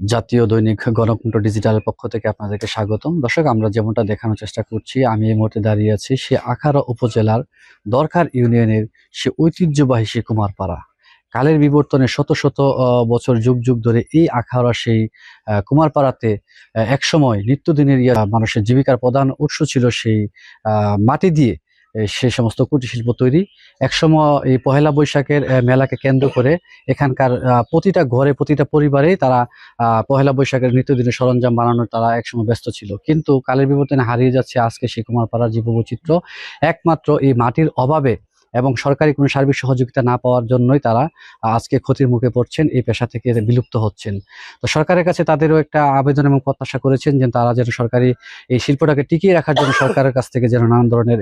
জাতীয় দৈনিক গণকণ্ঠ ডিজিটালের পক্ষ থেকে আপনাদেরকে স্বাগতম। দর্শক, আমরা যেমনটা দেখানোর চেষ্টা করছি, আমি এই মুহূর্তে দাঁড়িয়ে আছি সে আখাউড়া উপজেলার দরকার ইউনিয়নের সে ঐতিহ্যবাহী সে কুমারপাড়া। কালের বিবর্তনে শত শত বছর যুগ যুগ ধরে এই আখাউড়া সেই কুমারপাড়াতে একসময় নিত্যদিনের মানুষের জীবিকার প্রধান উৎস ছিল সেই মাটি দিয়ে সে সমস্ত কুটির শিল্প তৈরি। একসময় এই পহেলা বৈশাখের মেলাকে কেন্দ্র করে এখানকার প্রতিটা ঘরে প্রতিটা পরিবারেই তারা পহেলা বৈশাখের নিত্যদিনের সরঞ্জাম বানানোর তারা একসময় ব্যস্ত ছিল, কিন্তু কালের বিবর্তনে হারিয়ে যাচ্ছে আজকে সেই কুমারপাড়ার জীববৈচিত্র্য। একমাত্র এই মাটির অভাবে এবং সরকারি কোনো সার্বিক সহযোগিতা না পাওয়ার জন্যই তারা আজকে ক্ষতির মুখে পড়ছেন, এই পেশা থেকে বিলুপ্ত হচ্ছেন। তো সরকারের কাছে তাদেরও একটা আবেদন এবং প্রত্যাশা করেছেন যে তারা যেন সরকারি এই শিল্পটাকে টিকিয়ে রাখার জন্য সরকারের কাছ থেকে যেন নানান ধরনের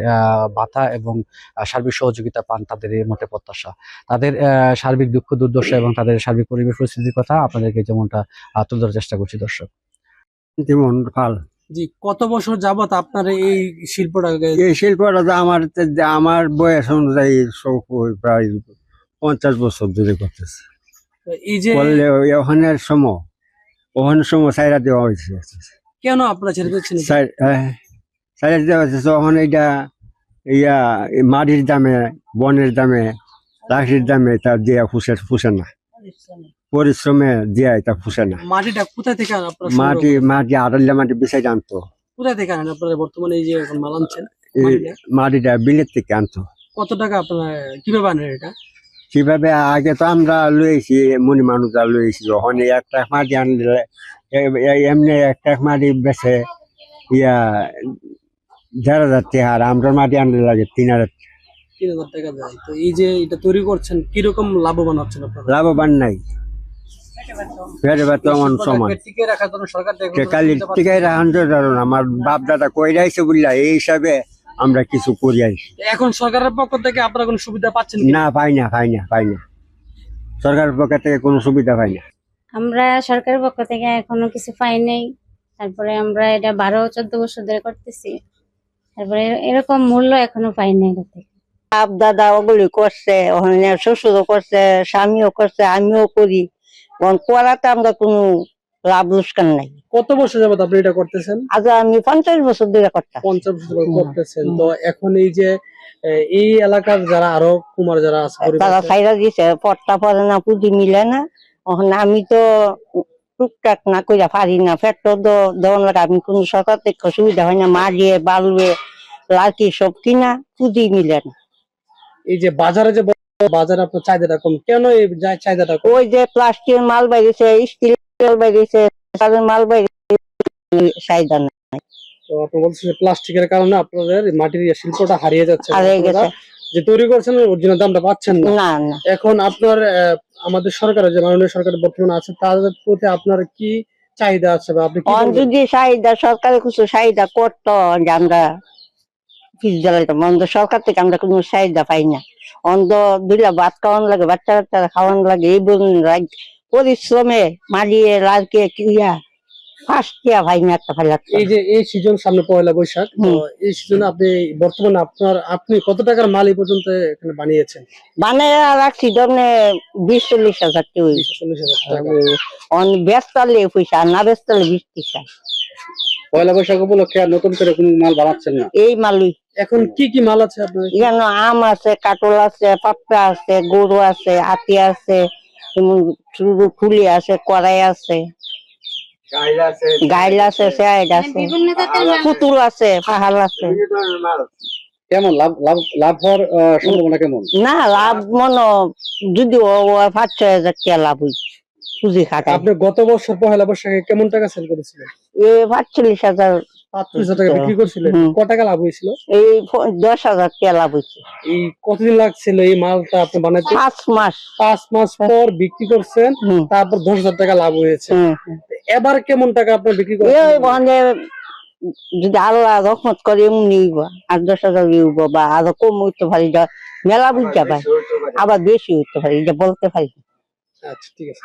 ভাতা এবং সার্বিক সহযোগিতা পান। তাদের এই মতে প্রত্যাশা, তাদের সার্বিক দুঃখ দুর্দশা এবং তাদের সার্বিক পরিবেশ পরিস্থিতির কথা আপনাদেরকে যেমনটা তুলে ধরার চেষ্টা করছি। দর্শক, যেমন ফাল জি, কত বছর যাবত আপনার এই শিল্পটাকে? এই শিল্পটা আমার বয়স অনুযায়ী প্রায় 50 বছর ধরে করতেছে। এই যে করলে ওখানের সময় সাইরা দেওয়া হয়েছে। কেন আপনারা ছেড়ে দিচ্ছেন? সাইরা দেওয়া হয়েছে তখন এইটা মাটির দামে, বনের দামে, লাঠির দামে তা দিয়া ফুসে না, পরিশ্রমে দিয়া এটা ফুসে না। মাটিটা কোথায় থেকে আপনারা মাটি আড়াল্লা মাটি বিছাই আনতো। কোথায় থেকে আনেন আপনারা বর্তমানে এই যে এখন মাল আনছেন? মাটিটা বিলেত থেকে আনতো। কত টাকা আপনারা কিভাবে আনেন এটা? কিভাবে আগে তো আমরা লইছি, মনি মানুষরা লইছি, ওখানে একটা মাটি আনলে এমনি একটা মাটি বেছে 1,500 টাকা, আর আমরা মাটি আনলে লাগে 3,000 টাকা যায়। তো এই যে এটা তৈরি করছেন, কিরকম লাভবান হচ্ছেন আপনারা? লাভবান নাই, টিকে রাখার জন্য সরকার টিকাই রাখান না। আমার বাপ দাদা কই রাইছে বুঝলা, এই হিসাবে আমরা কিছু করি আইছি। এখন সরকারের পক্ষ থেকে আপনারা কোনো সুবিধা পাচ্ছেন না? পাই না, সরকারের পক্ষ থেকে কোনো সুবিধা পাই না। আমরা সরকারের পক্ষ থেকে এখনো কিছু পাই নাই। তারপরে আমরা এটা 12-14 বছর ধরে করতেছি, তারপরে এরকম মূল্য এখনো পাই নাই। বাপ দাদা ওগুলি করছে, ওখানে শ্বশুরও করছে, স্বামীও করছে, আমিও করি। করাতে আমরা কোনো লাভ লোকসান নাই। কত বছর যাবত আপনি এটা করতেছেন? আজ আমি 50 বছর ধরে করতাম। 50 বছর করতেছেন। তো এখন এই যে এই এলাকার যারা আরো কুমার যারা আছে তারা ছাইরা দিছে, পট্টা পরে না, পুঁজি মিলে না। ওখানে আমি তো টুকটাক না কইরা পারি না, পেট্রো দেওয়ার লাগে। আমি কোন সরকার থেকে সুবিধা হয় না, মারিয়ে বালুয়ে লাকি সব কিনা, পুঁজি মিলে না। এই যে বাজারে যে বাজারে আপনার চাহিদাটা কম, কেন এই চাহিদাটা কম? ওই যে প্লাস্টিকের মাল বাইরেছে, স্টিলের বাইরেছে, মাল বাইরেছে, চাহিদা নাই। তো আপনি বলছেন প্লাস্টিকের কারণে আপনাদের মাটির শিল্পটা হারিয়ে যাচ্ছে, হারিয়ে গেছে। যে তৈরি করছেন অরিজিনাল দামটা পাচ্ছেন না। এখন আপনার আমাদের সরকারের যে মাননীয় সরকারের বর্তমানে আছে, তাদের প্রতি আপনার কি চাহিদা আছে বা আপনি যদি চাহিদা সরকারের কিছু চাহিদা করতো, যে আমরা ফিস জ্বালাইতাম। সরকার থেকে আমরা কোনো চাহিদা পাই না। অন্ধ দিলে ভাত খাওয়ানো লাগে, বাচ্চা বাচ্চারা খাওয়ানো লাগে, এই পরিশ্রমে মারিয়ে লালকে ক্রিয়া ভাই না একটা ভাই লাগছে। এই যে এই সিজন সামনে পয়লা বৈশাখ, এই সিজনে আপনি বর্তমানে আপনি কত টাকার মাল এই পর্যন্ত এখানে বানিয়েছেন? বানিয়ে রাখছি ধরনে 20-40 হাজার টাকা। বেচতালে পয়সা, না বেচতালে 20-30 হাজার। পয়লা বৈশাখ উপলক্ষে নতুন করে কোন মাল বানাচ্ছেন না? এই মালই। এখন কি কি মাল আছে আপনার? এখানে আম আছে, কাটল আছে, পাপড়া আছে, গরু আছে, আতি আছে, ফুলি আছে, কড়াই আছে, গাইল আছে, সাইড আছে, পুতুল আছে, পাহাড় আছে। কেমন লাভ হওয়ার সম্ভাবনা কেমন? না, লাভ মনে যদি 5-6 হাজার টাকা লাভ হয়েছে পুঁজি খাটায়। আপনি গত বছর পহেলা বৈশাখে কেমন টাকা সেল করেছিলেন? 45 হাজার। 45 টাকা বিক্রি করছিলেন। কত টাকা লাভ হয়েছিল? এই 10 হাজার টাকা লাভ হয়েছে। এই কতদিন লাগছিল এই মালটা আপনি বানাতে? 5 মাস। 5 মাস পর বিক্রি করছেন, তারপর 10,000 টাকা লাভ হয়েছে। এবার কেমন টাকা আপনি বিক্রি করছেন? যদি আল্লাহ রহমত করে এমনি 8-10 হাজার বা আরো কম হইতে পারি, মেলা বুঝতে পারি, আবার বেশি হইতে পারি, এটা বলতে পারি। আচ্ছা, ঠিক আছে।